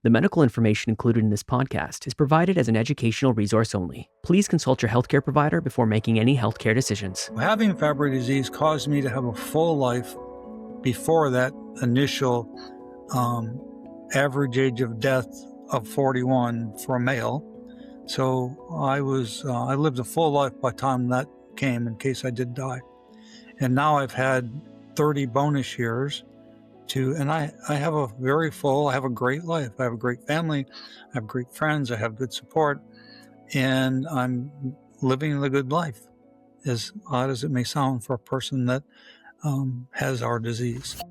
The medical information included in this podcast is provided as an educational resource only. Please consult your healthcare provider before making any healthcare decisions. Having Fabry disease caused me to have a full life before that initial average age of death of 41 for a male. So I lived a full life by the time that came, in case I did die. And now I've had 30 bonus years and I have a great life. I have a great family. I have great friends. I have good support. And I'm living the good life, as odd as it may sound for a person that has our disease.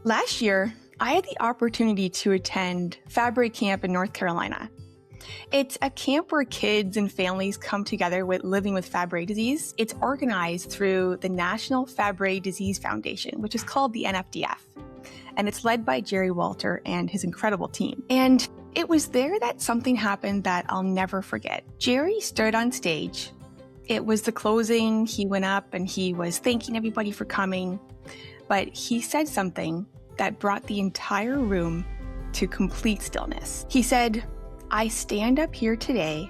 Last year, I had the opportunity to attend Fabry camp in North Carolina. It's a camp where kids and families come together living with Fabry disease. It's organized through the National Fabry Disease Foundation, which is called the NFDF. And it's led by Jerry Walter and his incredible team. And it was there that something happened that I'll never forget. Jerry stood on stage. It was the closing. He went up and he was thanking everybody for coming. But he said something that brought the entire room to complete stillness. He said, "I stand up here today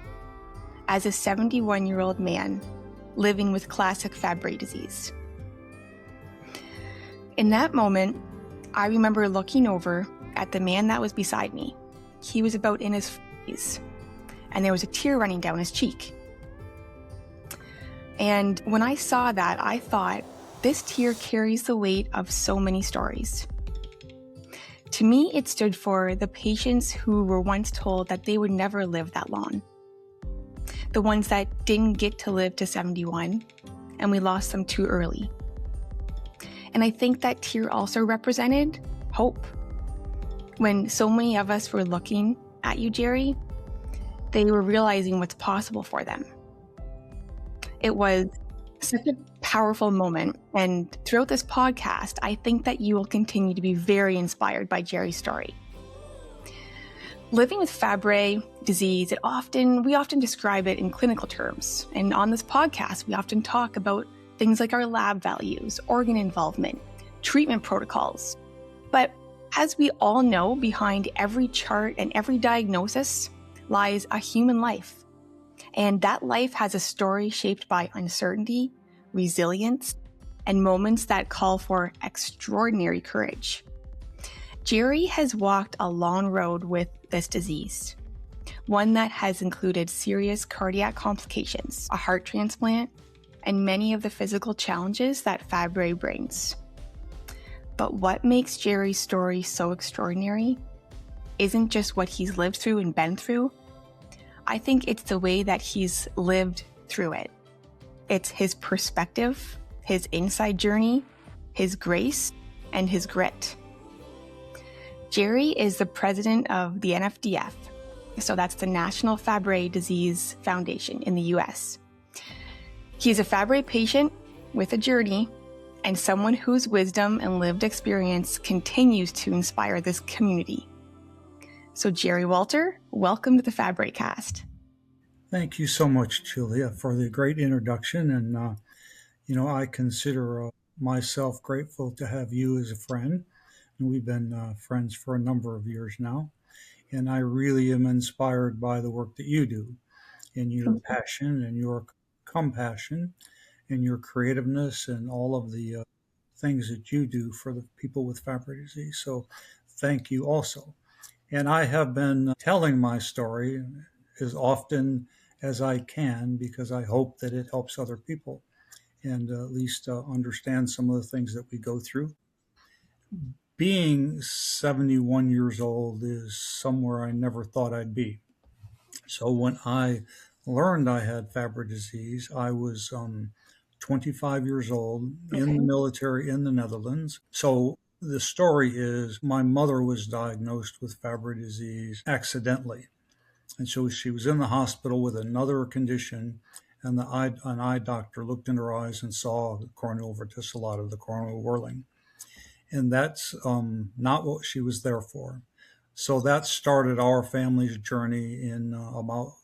as a 71-year-old man living with classic Fabry disease." In that moment, I remember looking over at the man that was beside me. He was about in his 40s, and there was a tear running down his cheek. And when I saw that, I thought, this tear carries the weight of so many stories. To me, it stood for the patients who were once told that they would never live that long. The ones that didn't get to live to 71, and we lost them too early. And I think that tear also represented hope. When so many of us were looking at you, Jerry, they were realizing what's possible for them. It was such a powerful moment. And throughout this podcast, I think that you will continue to be very inspired by Jerry's story. Living with Fabry disease, we often describe it in clinical terms. And on this podcast, we often talk about things like our lab values, organ involvement, treatment protocols. But as we all know, behind every chart and every diagnosis lies a human life. And that life has a story shaped by uncertainty, resilience, and moments that call for extraordinary courage. Jerry has walked a long road with this disease, one that has included serious cardiac complications, a heart transplant, and many of the physical challenges that Fabry brings. But what makes Jerry's story so extraordinary isn't just what he's lived through and been through. I think it's the way that he's lived through it. It's his perspective, his inside journey, his grace, and his grit. Jerry is the president of the NFDF, so that's the National Fabry Disease Foundation in the US. He's a Fabry patient with a journey and someone whose wisdom and lived experience continues to inspire this community. So Jerry Walter, welcome to the Fabry Cast. Thank you so much, Julia, for the great introduction. And, I consider myself grateful to have you as a friend. And we've been friends for a number of years now. And I really am inspired by the work that you do, and your passion and your compassion and your creativeness and all of the things that you do for the people with Fabry disease. So thank you also. And I have been telling my story as often as I can because I hope that it helps other people and at least understand some of the things that we go through. Being 71 years old is somewhere I never thought I'd be. So when I learned I had Fabry disease, I was 25 years old in Okay. the military in the Netherlands. So the story is my mother was diagnosed with Fabry disease accidentally. And so she was in the hospital with another condition, and an eye doctor looked in her eyes and saw the corneal verticillata, the corneal whirling. And that's not what she was there for. So that started our family's journey in about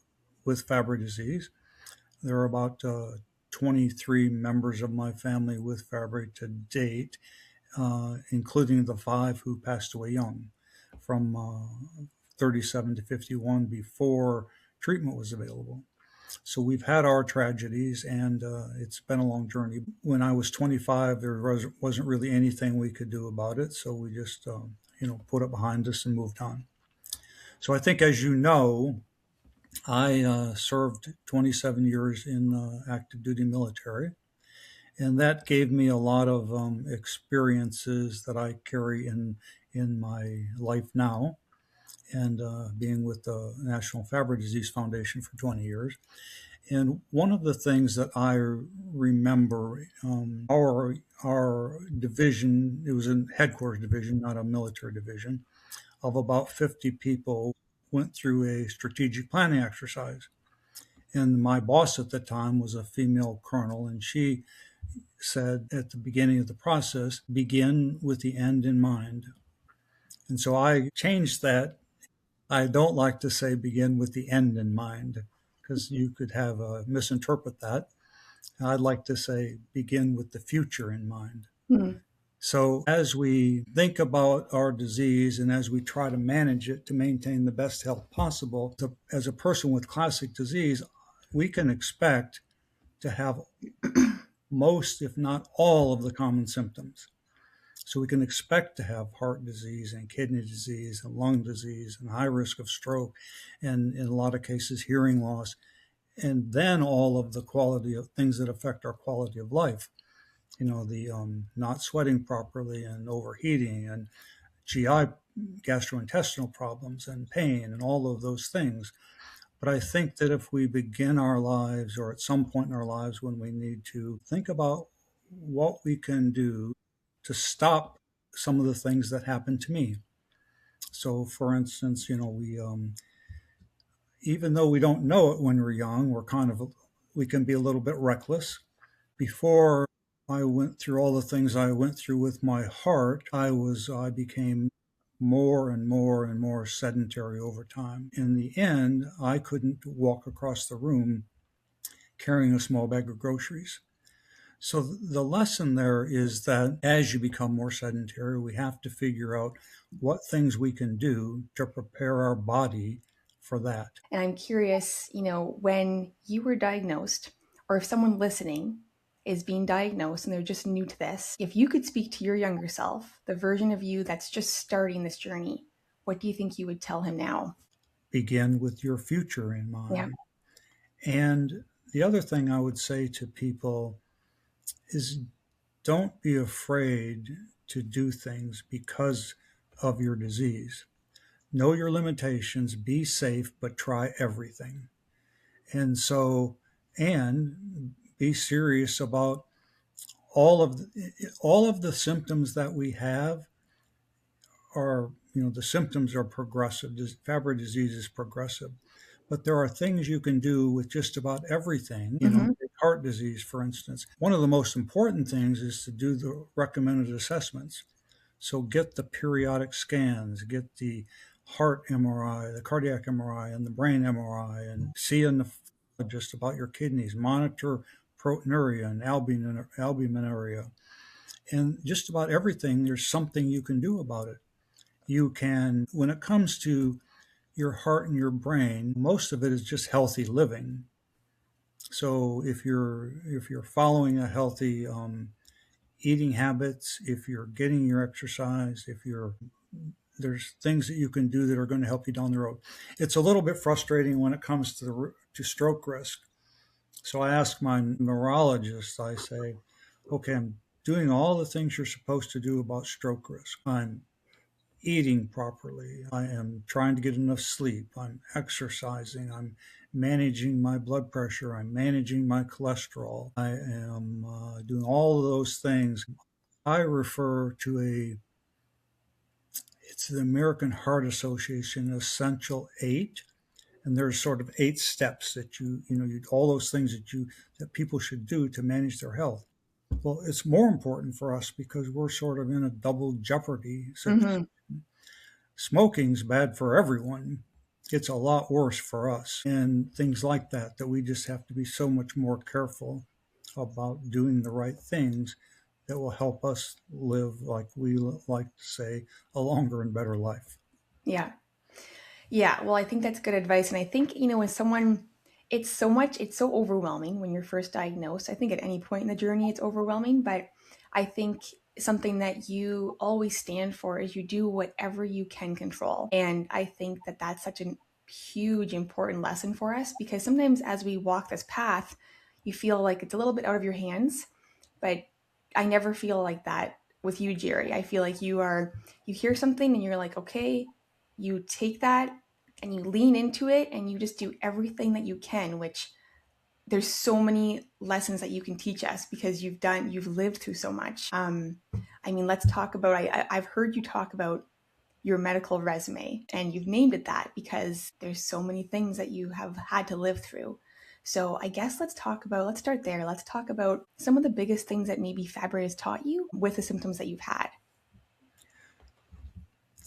with Fabry disease. There are about 23 members of my family with Fabry to date, including the 5 who passed away young from 37 to 51 before treatment was available. So we've had our tragedies, and it's been a long journey. When I was 25, there wasn't really anything we could do about it, so we just put it behind us and moved on. So I think, as you know, I served 27 years in active duty military, and that gave me a lot of experiences that I carry in my life now. And being with the National Fabry Disease Foundation for 20 years. And one of the things that I remember, our division, it was a headquarters division, not a military division, of about 50 people went through a strategic planning exercise. And my boss at the time was a female colonel, and she said at the beginning of the process, begin with the end in mind. And so I changed that. I don't like to say begin with the end in mind, because you could have misinterpret that. I'd like to say begin with the future in mind. Hmm. So as we think about our disease and as we try to manage it to maintain the best health possible, as a person with classic disease, we can expect to have most, if not all, of the common symptoms. So we can expect to have heart disease and kidney disease and lung disease and high risk of stroke, and in a lot of cases, hearing loss, and then all of the quality of things that affect our quality of life. The not sweating properly and overheating and GI gastrointestinal problems and pain and all of those things. But I think that if we begin our lives, or at some point in our lives when we need to think about what we can do to stop some of the things that happened to me. So, for instance, we even though we don't know it when we're young, we can be a little bit reckless. Before I went through all the things I went through with my heart, I became more and more and more sedentary over time. In the end, I couldn't walk across the room carrying a small bag of groceries. So the lesson there is that as you become more sedentary, we have to figure out what things we can do to prepare our body for that. And I'm curious, when you were diagnosed, or if someone listening is being diagnosed and they're just new to this, if you could speak to your younger self, the version of you that's just starting this journey, what do you think you would tell him now? Begin with your future in Yeah. mind. And the other thing I would say to people is don't be afraid to do things because of your disease. Know your limitations, be safe, but try everything. And be serious about all of the symptoms that we have are, the symptoms are progressive. Fabry disease is progressive. But there are things you can do with just about everything. Mm-hmm. Heart disease, for instance. One of the most important things is to do the recommended assessments. So get the periodic scans, get the heart MRI, the cardiac MRI, and the brain MRI, and see in the just about your kidneys. Monitor proteinuria and albuminuria, and just about everything. There's something you can do about it. You can, when it comes to your heart and your brain, most of it is just healthy living. So if you're following a healthy eating habits, if you're getting your exercise, there's things that you can do that are going to help you down the road. It's a little bit frustrating when it comes to stroke risk. So I ask my neurologist, I say, okay, I'm doing all the things you're supposed to do about stroke risk. I'm eating properly. I am trying to get enough sleep. I'm exercising. I'm managing my blood pressure. I'm managing my cholesterol. I am doing all of those things. I refer to it's the American Heart Association Essential 8. And there's sort of 8 steps that all those things that people should do to manage their health. Well, it's more important for us because we're sort of in a double jeopardy situation. Mm-hmm. Smoking's bad for everyone. It's a lot worse for us, and things like that we just have to be so much more careful about doing the right things that will help us live, like we like to say, a longer and better life. Yeah. Yeah. Well, I think that's good advice. And I think, when someone, it's so overwhelming when you're first diagnosed. I think at any point in the journey, it's overwhelming. But I think something that you always stand for is you do whatever you can control. And I think that that's such a huge, important lesson for us because sometimes as we walk this path, you feel like it's a little bit out of your hands. But I never feel like that with you, Jerry. I feel like you hear something and you're like, okay, you take that and you lean into it and you just do everything that you can, which there's so many lessons that you can teach us because you've lived through so much. I mean, let's talk about, I've heard you talk about your medical resume and you've named it that because there's so many things that you have had to live through. So I guess let's start there. Let's talk about some of the biggest things that maybe Fabry has taught you with the symptoms that you've had.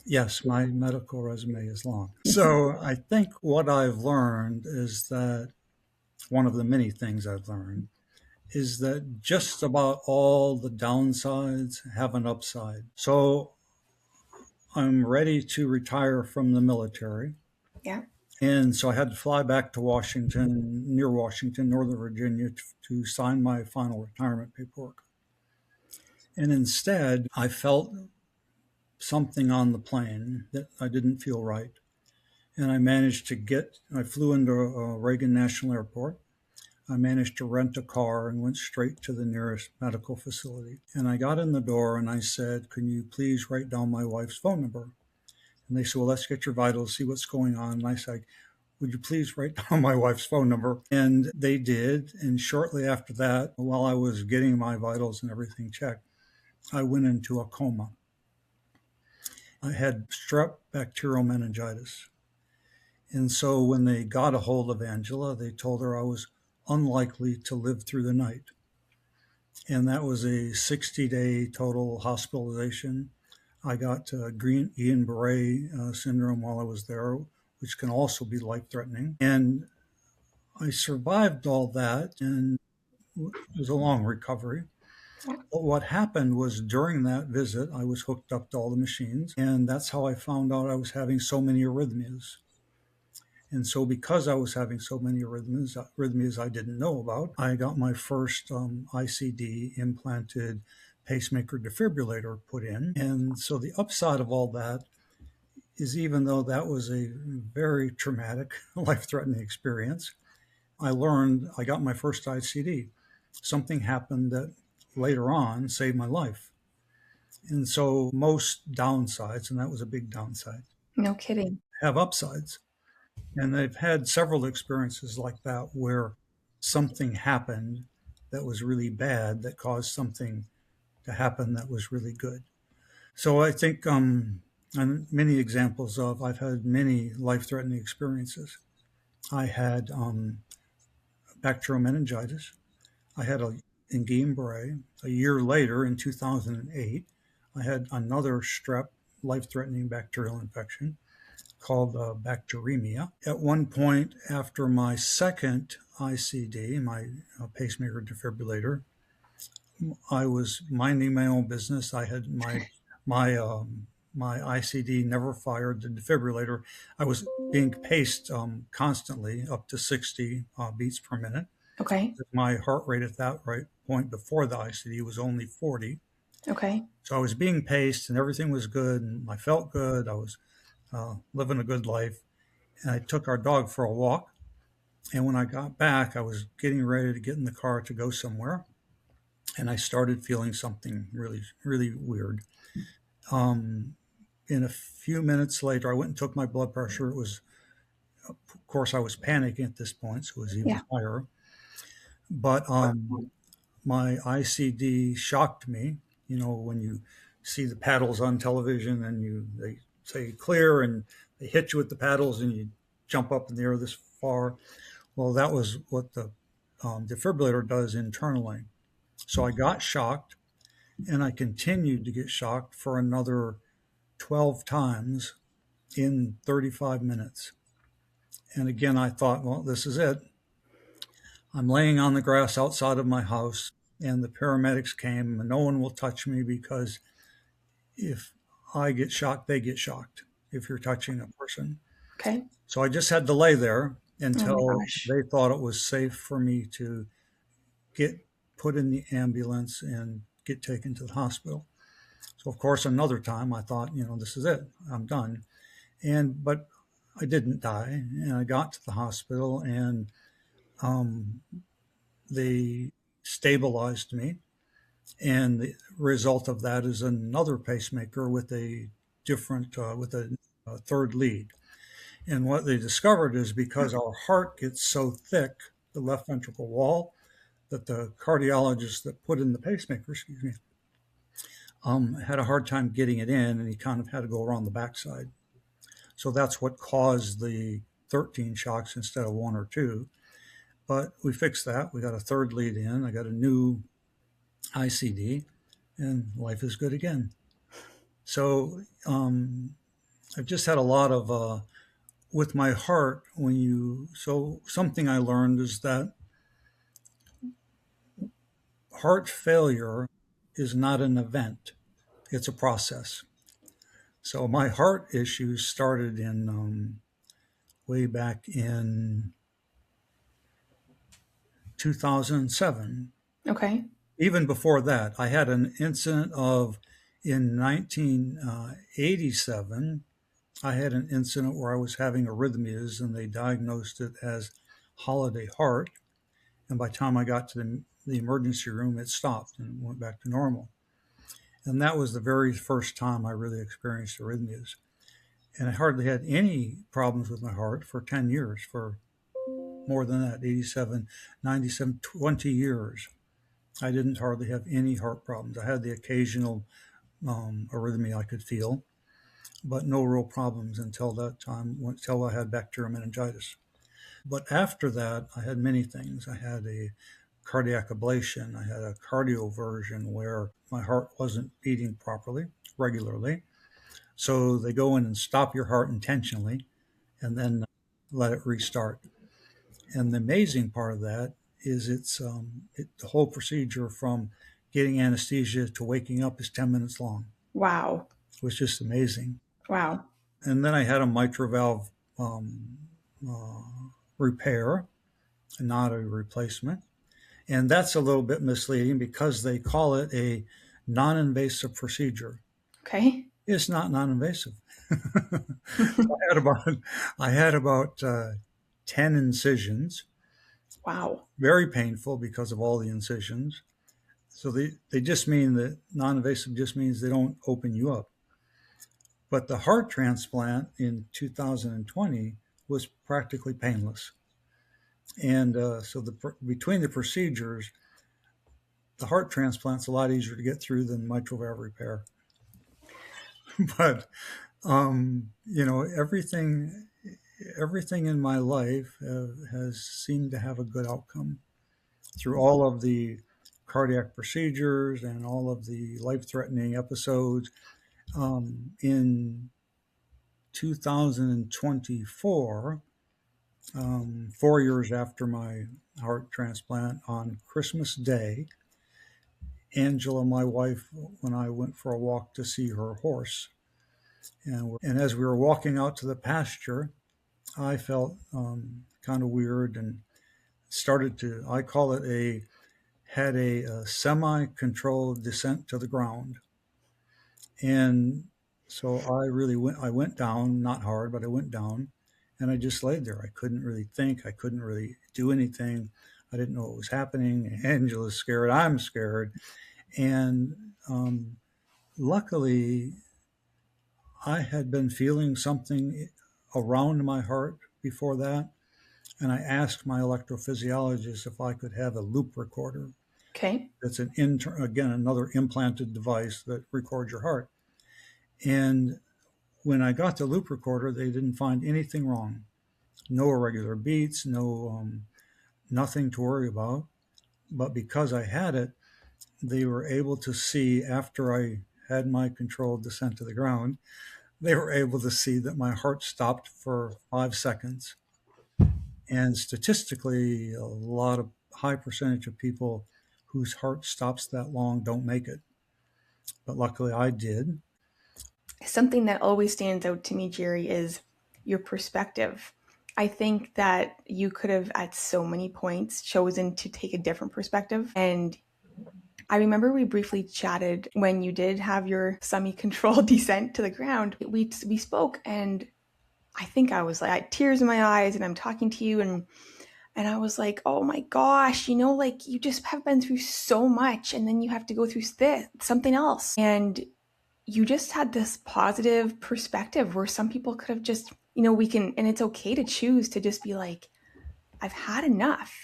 Yes, my medical resume is long. So I think what I've learned is that one of the many things I've learned is that just about all the downsides have an upside. So I'm ready to retire from the military. Yeah. And so I had to fly back to Washington, near Washington, Northern Virginia, to sign my final retirement paperwork. And instead, I felt something on the plane that I didn't feel right. And I flew into Reagan National Airport. I managed to rent a car and went straight to the nearest medical facility. And I got in the door and I said, "Can you please write down my wife's phone number?" And they said, "Well, let's get your vitals, see what's going on." And I said, "Would you please write down my wife's phone number?" And they did. And shortly after that, while I was getting my vitals and everything checked, I went into a coma. I had strep bacterial meningitis. And so when they got a hold of Angela, they told her I was unlikely to live through the night. And that was a 60-day total hospitalization. I got Guillain-Barré syndrome while I was there, which can also be life-threatening. And I survived all that, and it was a long recovery. But what happened was during that visit, I was hooked up to all the machines, and that's how I found out I was having so many arrhythmias. And so because I was having so many arrhythmias I didn't know about, I got my first ICD implanted pacemaker defibrillator put in. And so the upside of all that is, even though that was a very traumatic, life-threatening experience, I got my first ICD. Something happened that later on saved my life. And so most downsides, and that was a big downside, No kidding. have upsides. And they've had several experiences like that where something happened that was really bad that caused something to happen that was really good. So I think, and many examples of, I've had many life-threatening experiences. I had bacterial meningitis. I had in Guillain-Barré. A year later, in 2008, I had another strep life-threatening bacterial infection called bacteremia. At one point, after my second ICD, my pacemaker defibrillator, I was minding my own business. I had my ICD never fired the defibrillator. I was being paced constantly up to 60 beats per minute. Okay. My heart rate at that point before the ICD was only 40. Okay. So I was being paced and everything was good and I felt good. I was living a good life. And I took our dog for a walk. And when I got back, I was getting ready to get in the car to go somewhere. And I started feeling something really, really weird. in a few minutes later, I went and took my blood pressure. It was, of course, I was panicking at this point, so it was even Yeah. higher. But my ICD shocked me. You know, when you see the paddles on television and they say clear and they hit you with the paddles and you jump up in the air this far. Well, that was what the defibrillator does internally. So I got shocked, and I continued to get shocked for another 12 times in 35 minutes. And again, I thought, well, this is it. I'm laying on the grass outside of my house, and the paramedics came, and no one will touch me because if I get shocked, they get shocked if you're touching a person. Okay. So I just had to lay there Oh my until gosh. they thought it was safe for me to get put in the ambulance and get taken to the hospital. So of course, another time I thought, you know, this is it, I'm done. But I didn't die, and I got to the hospital, and they stabilized me. And the result of that is another pacemaker with a different, with a third lead. And what they discovered is because our heart gets so thick, the left ventricle wall, that the cardiologist that put in the pacemaker, excuse me, had a hard time getting it in, and he kind of had to go around the backside. So that's what caused the 13 shocks instead of one or two. But we fixed that. We got a third lead in. I got a new ICD, and life is good again. So I've just had a lot of with my heart. So something I learned is that heart failure is not an event; it's a process. So my heart issues started in way back in 2007. Okay. Even before that, I had an incident in 1987. I had an incident where I was having arrhythmias, and they diagnosed it as holiday heart. And by the time I got to the emergency room, it stopped and went back to normal. And that was the very first time I really experienced arrhythmias. And I hardly had any problems with my heart for 10 years, for more than that, 87, 97, 20 years. I didn't hardly have any heart problems. I had the occasional arrhythmia I could feel, but no real problems until that time, until I had bacterial meningitis. But after that, I had many things. I had a cardiac ablation. I had a cardioversion where my heart wasn't beating properly, regularly. So they go in and stop your heart intentionally and then let it restart. And the amazing part of that is the whole procedure from getting anesthesia to waking up is 10 minutes long. Wow. It was just amazing. Wow. And then I had a mitral valve repair, not a replacement. And that's a little bit misleading because they call it a non-invasive procedure. Okay. It's not non-invasive. I had about 10 incisions. Wow. Very painful because of all the incisions. So they just mean that non-invasive just means they don't open you up. But the heart transplant in 2020 was practically painless. And so between the procedures, the heart transplant's a lot easier to get through than mitral valve repair. But everything in my life has seemed to have a good outcome through all of the cardiac procedures and all of the life-threatening episodes. In 2024, 4 years after my heart transplant, on Christmas Day, Angela, my wife, when I went for a walk to see her horse, and as we were walking out to the pasture, I felt kind of weird and I call it had a semi-controlled descent to the ground. And so I went down, not hard, but I went down, and I just laid there. I couldn't really think. I couldn't really do anything. I didn't know what was happening. Angela's scared. I'm scared. And luckily, I had been feeling something around my heart before that, and I asked my electrophysiologist if I could have a loop recorder. Okay. It's again, another implanted device that records your heart. And when I got the loop recorder, they didn't find anything wrong. No irregular beats, nothing to worry about. But because I had it, they were able to see after I had my controlled descent to the ground, they were able to see that my heart stopped for 5 seconds. And statistically, a lot of high percentage of people whose heart stops that long don't make it. But luckily I did. Something that always stands out to me, Jerry, is your perspective. I think that you could have at so many points chosen to take a different perspective. And I remember we briefly chatted when you did have your semi-controlled descent to the ground. We spoke, and I think I was like, I had tears in my eyes, and I'm talking to you, and I was like, oh my gosh, like you just have been through so much, and then you have to go through this, something else. And you just had this positive perspective where some people could have just, we can, and it's okay to choose to just be like, I've had enough,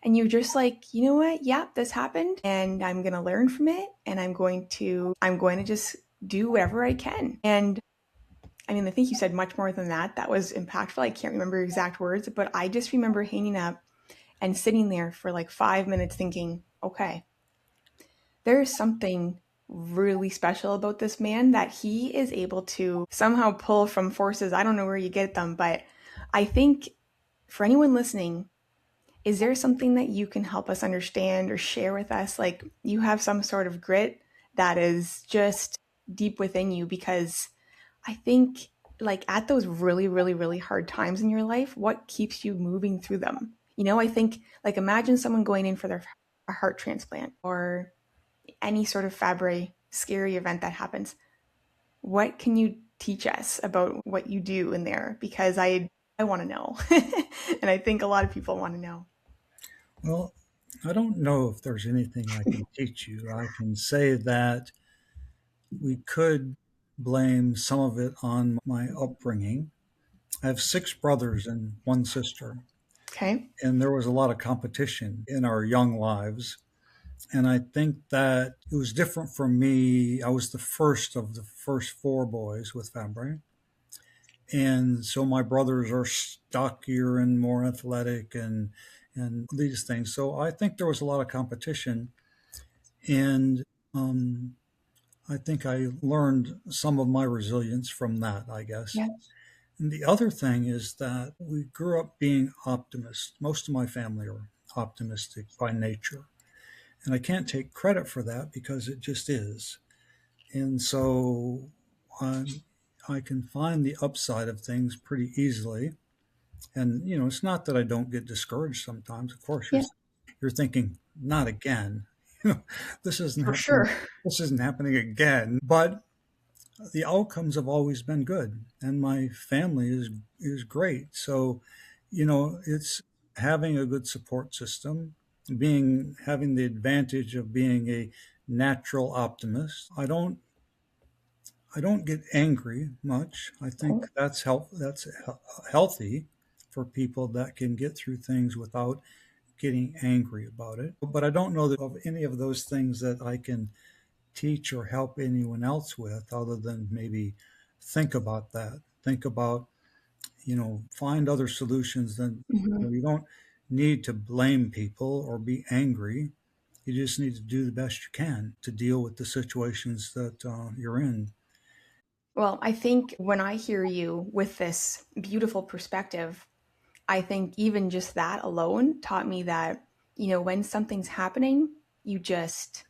and you're just like, you know what? Yeah, this happened and I'm going to learn from it. And I'm going to just do whatever I can. And I mean, I think you said much more than that. That was impactful. I can't remember exact words, but I just remember hanging up and sitting there for like 5 minutes thinking, okay, there's something really special about this man that he is able to somehow pull from forces. I don't know where you get them, but I think for anyone listening, is there something that you can help us understand or share with us? Like you have some sort of grit that is just deep within you, because I think like at those really, really, really hard times in your life, what keeps you moving through them? I think like imagine someone going in for a heart transplant or any sort of Fabry scary event that happens. What can you teach us about what you do in there? Because I want to know. And I think a lot of people want to know. Well, I don't know if there's anything I can teach you. I can say that we could blame some of it on my upbringing. I have 6 brothers and 1 sister, Okay. and there was a lot of competition in our young lives. And I think that it was different for me. I was the first of the first 4 boys with Fabry. And so my brothers are stockier and more athletic and these things. So I think there was a lot of competition. And I think I learned some of my resilience from that, I guess. Yeah. And the other thing is that we grew up being optimists. Most of my family are optimistic by nature. And I can't take credit for that because it just is. And so I can find the upside of things pretty easily. And, it's not that I don't get discouraged sometimes. Of course, Yeah, you're thinking, not again. This isn't for happening. sure. This isn't happening again. But the outcomes have always been good, and my family is great. So, it's having a good support system, having the advantage of being a natural optimist. I don't get angry much. I think that's healthy for people that can get through things without getting angry about it. But I don't know that of any of those things that I can teach or help anyone else with, other than maybe think about that. Think about, find other solutions. Then Mhm. you don't need to blame people or be angry. You just need to do the best you can to deal with the situations that you're in. Well, I think when I hear you with this beautiful perspective, I think even just that alone taught me that, when something's happening, you just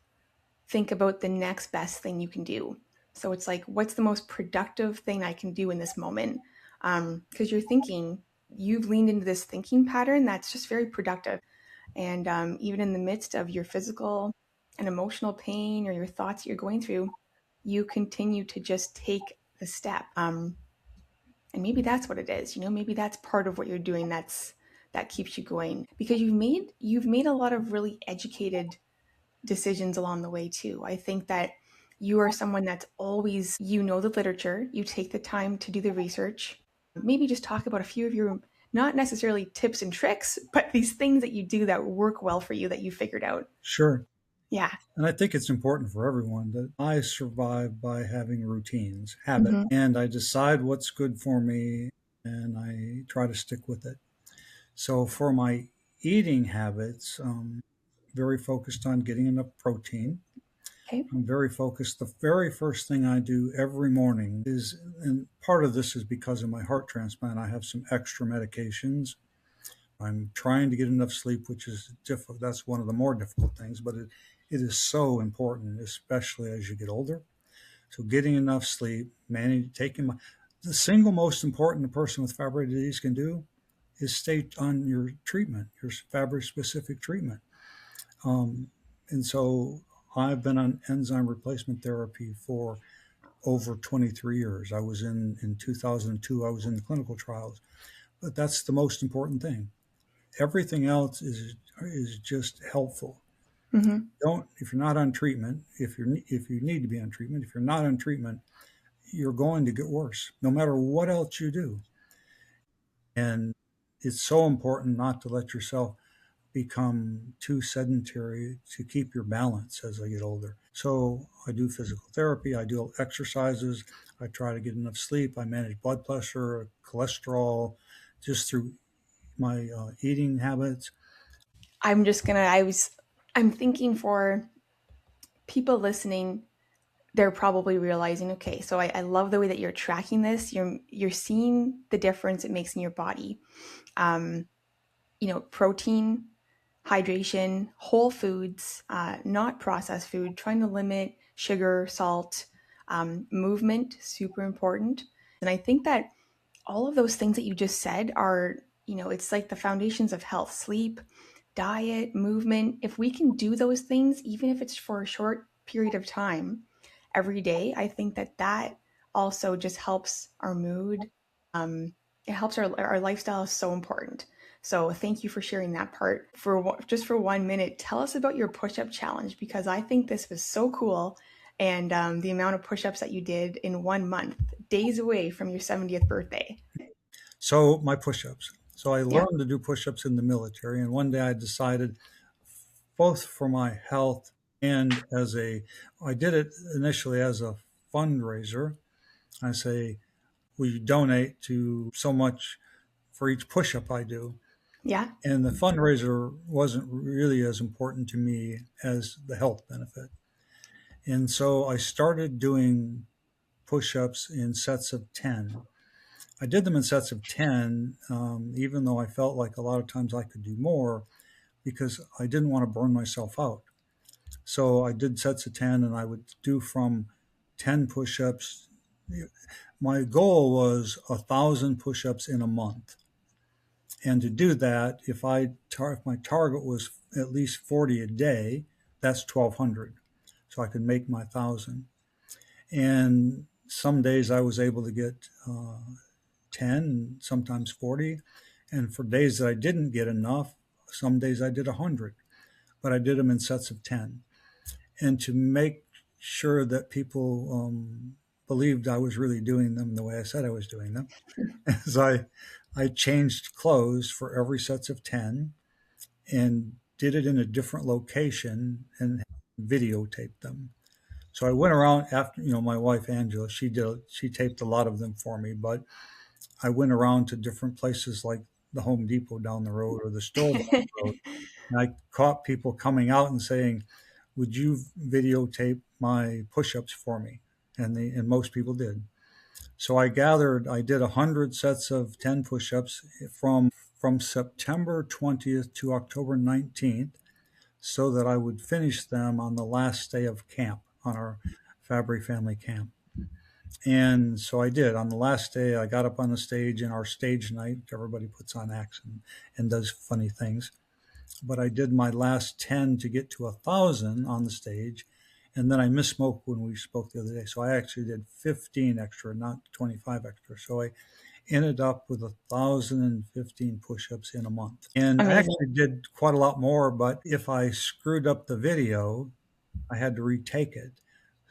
think about the next best thing you can do. So it's like, what's the most productive thing I can do in this moment? Because you've leaned into this thinking pattern that's just very productive. And even in the midst of your physical and emotional pain or your thoughts you're going through, you continue to just take the step. And maybe that's what it is. Maybe that's part of what you're doing. That keeps you going, because you've made a lot of really educated decisions along the way too. I think that You are someone that's always, you know the literature, you take the time to do the research. Maybe just talk about a few of your, not necessarily tips and tricks, but these things that you do that work well for you that you figured out. Sure. Yeah. And I think it's important for everyone that I survive by having routines, habits, Hmm. and I decide what's good for me and I try to stick with it. So for my eating habits, very focused on getting enough protein. Okay. I'm very focused. The very first thing I do every morning is, and part of this is because of my heart transplant, I have some extra medications. I'm trying to get enough sleep, which is difficult. That's one of the more difficult things, but it is so important, especially as you get older. So getting enough sleep, the single most important a person with Fabry disease can do is stay on your treatment, your Fabry specific treatment. Um, and so I've been on enzyme replacement therapy for over 23 years. I was in 2002, I was in the clinical trials, but that's the most important thing. Everything else is just helpful. Hmm. Don't if you're not on treatment, if you need to be on treatment, if you're not on treatment, you're going to get worse, no matter what else you do. And it's so important not to let yourself become too sedentary to keep your balance as I get older. So I do physical therapy, I do exercises, I try to get enough sleep, I manage blood pressure, cholesterol, just through my eating habits. I'm just gonna, I'm thinking for people listening, they're probably realizing, okay, so I love the way that you're tracking this. You're seeing the difference it makes in your body. Um, Protein, hydration, whole foods, not processed food, trying to limit sugar, salt, movement, super important. And I think that all of those things that you just said are, it's like the foundations of health: sleep, diet, movement. If we can do those things, even if it's for a short period of time every day, I think that that also just helps our mood. It helps our lifestyle is so important. So thank you for sharing that part. Just for 1 minute, tell us about your push-up challenge, because I think this was so cool, and the amount of push-ups that you did in 1 month, days away from your 70th birthday. So my push-ups. So I Yeah. learned to do push-ups in the military, and one day I decided, both for my health and I did it initially as a fundraiser. I say, will you donate to so much for each push-up I do? Yeah. And the fundraiser wasn't really as important to me as the health benefit. And so I started doing push-ups in sets of 10. I did them in sets of 10, even though I felt like a lot of times I could do more because I didn't want to burn myself out. So I did sets of 10 and I would do from 10 push ups. My goal was 1,000 push ups in a month. And to do that, if my target was at least 40 a day, that's 1,200. So I could make my 1,000. And some days I was able to get 10, sometimes 40. And for days that I didn't get enough, some days I did 100, but I did them in sets of 10. And to make sure that people believed I was really doing them the way I said I was doing them, as I changed clothes for every sets of 10 and did it in a different location and videotaped them. So I went around after, my wife Angela, she taped a lot of them for me, but I went around to different places like the Home Depot down the road or the store down the road. And I caught people coming out and saying, would you videotape my push-ups for me? And most people did. So I did 100 sets of 10 push-ups from September 20th to October 19th so that I would finish them on the last day of camp, on our Fabry family camp. And so I did. On the last day, I got up on the stage in our stage night. Everybody puts on acts and does funny things. But I did my last 10 to get to 1,000 on the stage. And then I misspoke when we spoke the other day. So I actually did 15 extra, not 25 extra. So I ended up with 1,015 push-ups in a month. And I Amazing. actually did quite a lot more, but if I screwed up the video, I had to retake it.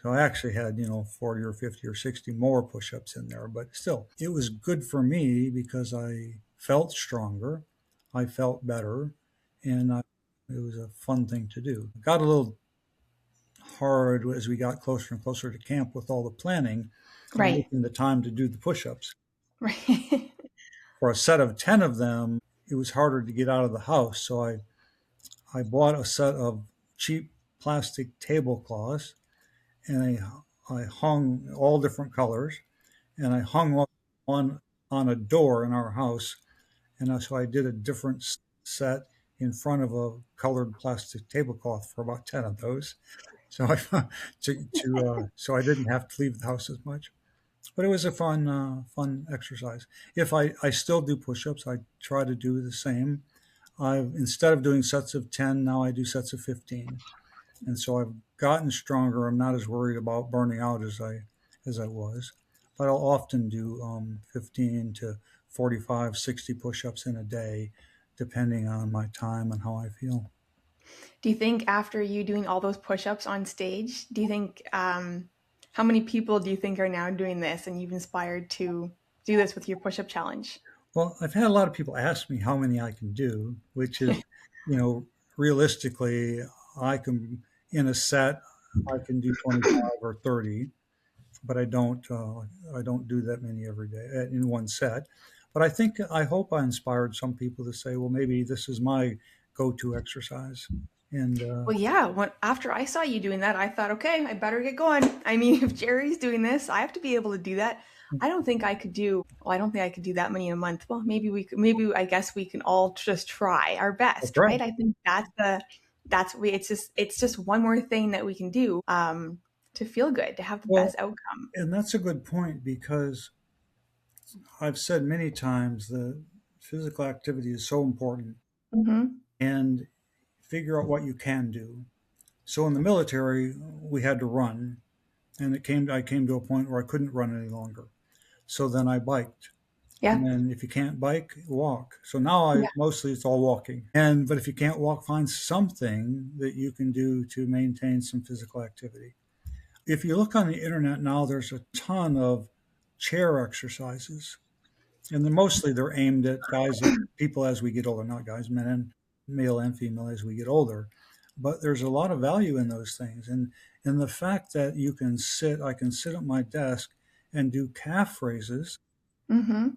So I actually had, 40 or 50 or 60 more push ups in there, but still, it was good for me because I felt stronger, I felt better, and it was a fun thing to do. It got a little hard as we got closer and closer to camp with all the planning and Right. making the time to do the push ups. Right. For a set of 10 of them, it was harder to get out of the house. So I bought a set of cheap plastic tablecloths and I hung all different colors and I hung one on a door in our house. And so I did a different set in front of a colored plastic tablecloth for about 10 of those. So so I didn't have to leave the house as much. But it was a fun exercise. If I still do push-ups, I try to do the same. I've instead of doing sets of 10, now I do sets of 15. And so I've gotten stronger. I'm not as worried about burning out as I was. But I'll often do 15 to 45, 60 push-ups in a day, depending on my time and how I feel. Do you think after you doing all those push-ups on stage, do you think how many people do you think are now doing this and you've inspired to do this with your push-up challenge? Well, I've had a lot of people ask me how many I can do, which is, you know, realistically, I can, in a set, I can do 25 or 30, but I don't do that many every day in one set. But I hope I inspired some people to say, well, maybe this is my go-to exercise. And Well, yeah, after I saw you doing that, I thought, okay, I better get going. I mean, if Jerry's doing this, I have to be able to do that. I don't think I could do that many in a month. Well, maybe I guess we can all just try our that's best, right. right? I think it's just one more thing that we can do to feel good, to have the Well, best outcome. and that's a good point because I've said many times that physical activity is so important Hmm. and figure out what you can do. So in the military, we had to run, and I came to a point where I couldn't run any longer. So then I biked. And Yeah. then if you can't bike, walk. So now I Yeah. mostly it's all walking. And but if you can't walk, find something that you can do to maintain some physical activity. If you look on the internet now, there's a ton of chair exercises, and they're aimed at people as we get older, not guys, men and male and female as we get older. But there's a lot of value in those things, and the fact that I can sit at my desk and do calf raises. Hmm.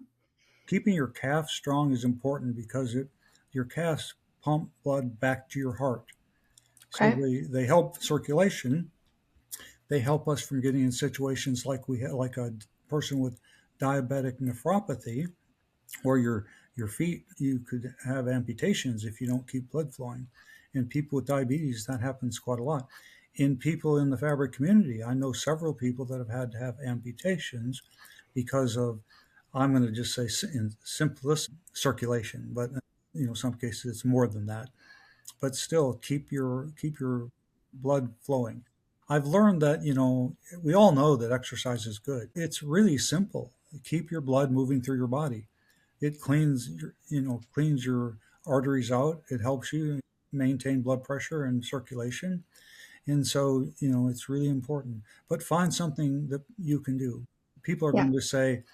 Keeping your calf strong is important because your calves pump blood back to your heart. So Okay. they help circulation. They help us from getting in situations like like a person with diabetic nephropathy, or your feet, you could have amputations if you don't keep blood flowing. In people with diabetes, that happens quite a lot. In people in the Fabry community, I know several people that have had to have amputations because of, I'm going to just say in simplest circulation, but some cases it's more than that. But still, keep your blood flowing. I've learned that we all know that exercise is good. It's really simple. Keep your blood moving through your body. It cleans your arteries out. It helps you maintain blood pressure and circulation. And so, it's really important. But find something that you can do. People are Yeah. going to say,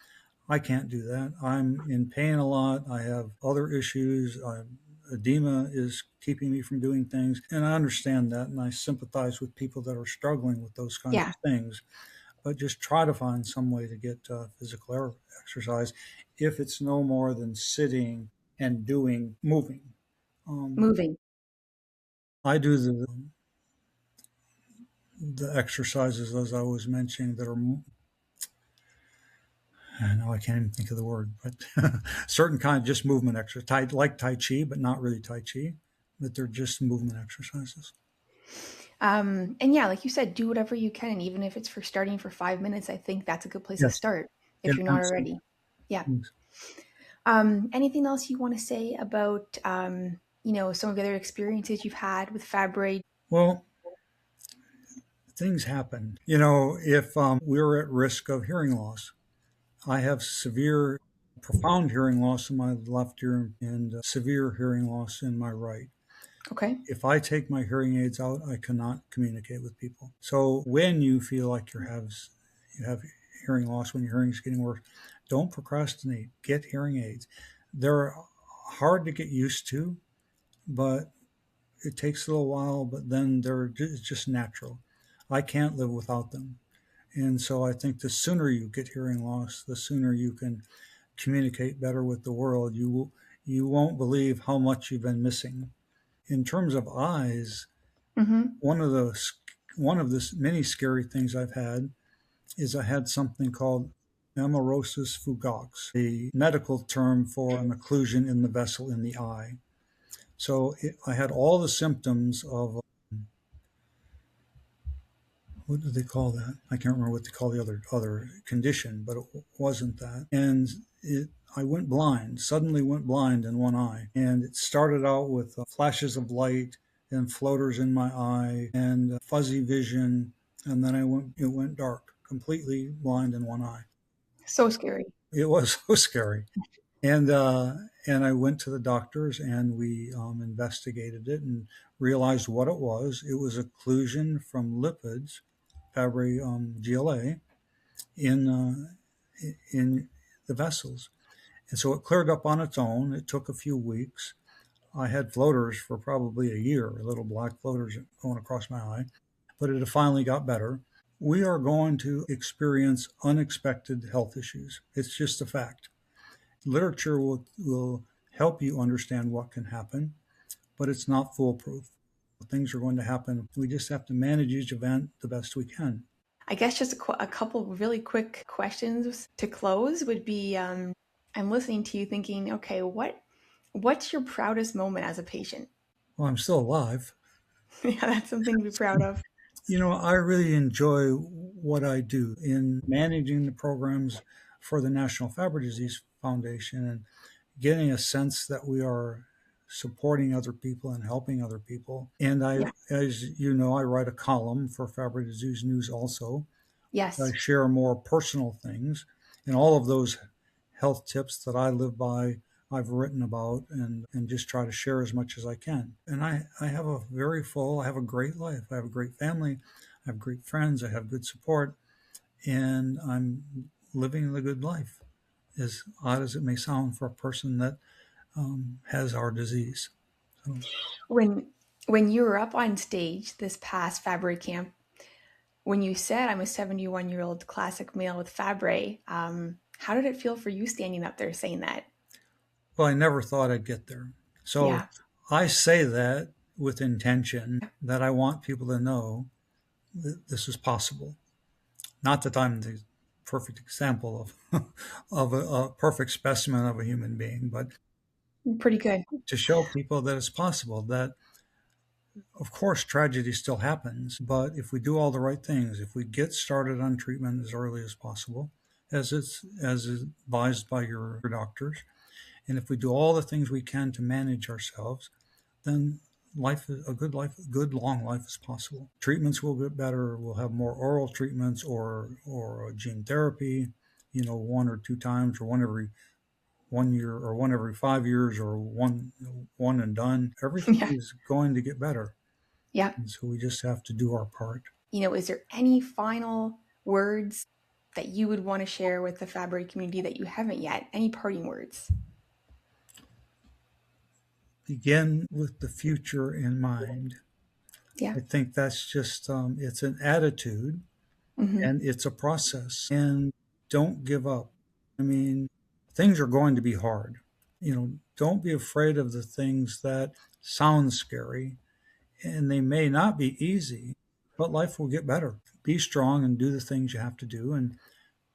I can't do that. I'm in pain a lot. I have other issues. Edema is keeping me from doing things. And I understand that. And I sympathize with people that are struggling with those kinds Yeah. of things. But just try to find some way to get physical exercise if it's no more than sitting and moving. Um, Moving. I do the exercises as I was mentioning that are, I know I can't even think of the word, but certain kind of just movement exercise, like Tai Chi, but not really Tai Chi, but they're just movement exercises. And yeah, like you said, do whatever you can. And even if it's for starting for 5 minutes, I think that's a good place to Yes, start yeah, if you're not absolutely. already. Yeah. Yes. Anything else you want to say about, some of the other experiences you've had with Fabry? Well, things happen. If we're at risk of hearing loss, I have profound hearing loss in my left ear and severe hearing loss in my right. Okay. If I take my hearing aids out, I cannot communicate with people. So when you feel like you have hearing loss, when your hearing is getting worse, don't procrastinate. Get hearing aids. They're hard to get used to, but it takes a little while. But then it's just natural. I can't live without them, and so I think the sooner you get hearing loss, the sooner you can communicate better with the world. You won't believe how much you've been missing. In terms of eyes, Mm-hmm. one of the one of the many scary things I've had is I had something called amaurosis fugax, a medical term for an occlusion in the vessel in the eye. So I had all the symptoms of what do they call that? I can't remember what they call the other condition, but it wasn't that. And I went blind, suddenly went blind in one eye. And it started out with flashes of light and floaters in my eye and fuzzy vision. And then it went dark, completely blind in one eye. So scary. It was so scary. And I went to the doctors and we investigated it and realized what it was. It was occlusion from lipids, Fabry GLA, in the vessels. And so it cleared up on its own. It took a few weeks. I had floaters for probably a year, little black floaters going across my eye, but it finally got better. We are going to experience unexpected health issues. It's just a fact. Literature will help you understand what can happen, but it's not foolproof. Things are going to happen. We just have to manage each event the best we can. I guess just a couple really quick questions to close would be I'm listening to you thinking, okay, what's your proudest moment as a patient? Well, I'm still alive. Yeah, that's something to be proud of. I really enjoy what I do in managing the programs for the National Fabry Disease Foundation and getting a sense that we are supporting other people and helping other people. And Yeah. as you know, I write a column for Fabry Disease News also. I Yes. share more personal things, and all of those health tips that I live by, I've written about and just try to share as much as I can. And I have I have a great life. I have a great family. I have great friends. I have good support, and I'm living the good life, as odd as it may sound for a person that has our disease. So, When when you were up on stage this past Fabry camp, when you said I'm a 71-year-old classic male with Fabry, how did it feel for you standing up there saying that? well, I never thought I'd get there. So Yeah. I say that with intention that I want people to know that this is possible. Not that I'm the perfect example of of a perfect specimen of a human being, but Pretty good. to show people that it's possible. That of course tragedy still happens, but if we do all the right things, if we get started on treatment as early as possible, as advised by your doctors, and if we do all the things we can to manage ourselves, then a good long life is possible. Treatments will get better. We'll have more oral treatments or gene therapy, one or two times or one every 1 year or one every 5 years or one and done. Everything Yeah. is going to get better. Yeah. And so we just have to do our part. Is there any final words that you would want to share with the Fabry community that you haven't yet? Any parting words? Begin with the future in mind. Yeah. I think that's just, it's an attitude Mm-hmm. and it's a process. And don't give up. I mean, things are going to be hard. Don't be afraid of the things that sound scary, and they may not be easy, but life will get better. Be strong and do the things you have to do and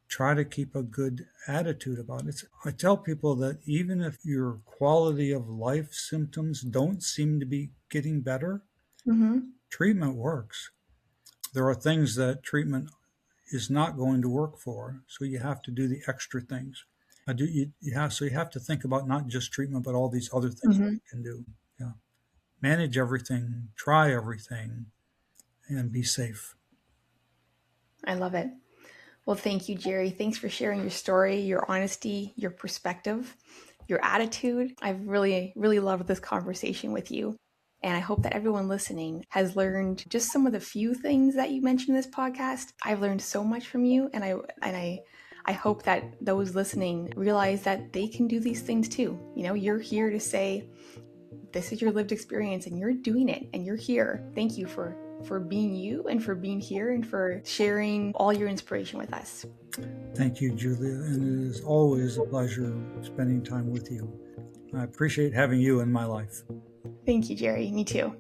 try to keep a good attitude about it. I tell people that even if your quality of life symptoms don't seem to be getting better, Mm-hmm. treatment works. There are things that treatment is not going to work for, so you have to do the extra things. So you have to think about not just treatment, but all these other things that Mm-hmm. you can do. Yeah, manage everything, try everything, and be safe. I love it. Well, thank you, Jerry. Thanks for sharing your story, your honesty, your perspective, your attitude. I've really, really loved this conversation with you. And I hope that everyone listening has learned just some of the few things that you mentioned in this podcast. I've learned so much from you, and I hope that those listening realize that they can do these things too. You know, you're here to say, this is your lived experience and you're doing it and you're here. Thank you for being you and for being here and for sharing all your inspiration with us. Thank you, Julia. And it is always a pleasure spending time with you. I appreciate having you in my life. Thank you, Jerry. Me too.